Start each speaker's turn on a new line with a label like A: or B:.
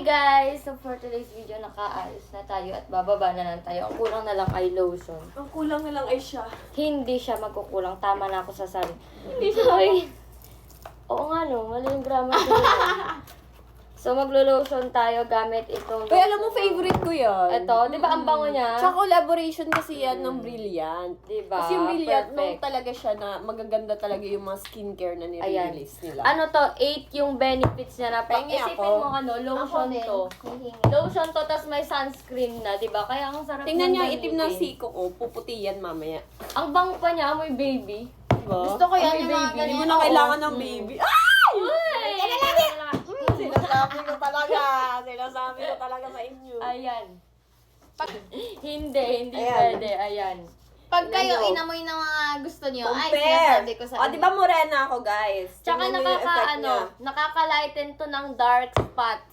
A: guys! So for today's video, nakaayos na tayo at bababa na lang tayo. Ang kulang na lang ay lotion.
B: Ang kulang na lang ay siya.
A: Hindi siya magkukulang. Tama na ako sa sarili.
B: Hindi siya
A: Oo nga no, mali yung grammar ko. So maglo-lotion tayo gamit itong...
B: Kaya alam mo, favorite ko yan.
A: Ito, di ba ang bango niya?
B: Tsaka collaboration kasi yan ng Brilliant.
A: Diba?
B: Kasi yung Brilliant,
A: Perfect.
B: nung talaga siya na magaganda talaga yung mga skincare na nire-release nila.
A: Ano to, 8 yung benefits niya na
B: Pengi
A: isipin
B: ako.
A: mo lotion to. Lotion to, tas may sunscreen na, di ba? Kaya ang sarap
B: Tingnan
A: ng
B: niya, itim na
A: gamitin.
B: siko ko. Puputi yan mamaya.
A: Ang bango pa niya, amoy baby.
B: Diba?
C: Gusto ko yan
A: Amoy
C: yung mga
A: baby.
B: Hindi
C: ganyan.
B: mo na kailangan ng baby. Ay!
A: Uy!
B: Sinasabi ko talaga. Sinasabi ko talaga sa inyo.
A: Ayan. Hindi
B: Ayan.
A: pwede. Ayan.
C: Pag kayo
B: Ano?
C: inamoy ng mga gusto niyo, ay
B: Compare.
C: sinasabi ko sa
B: O, di ba morena ako, guys?
A: Tsaka
B: Tingnan mo yung effect niya.
A: nakaka-lighten to ng dark spots.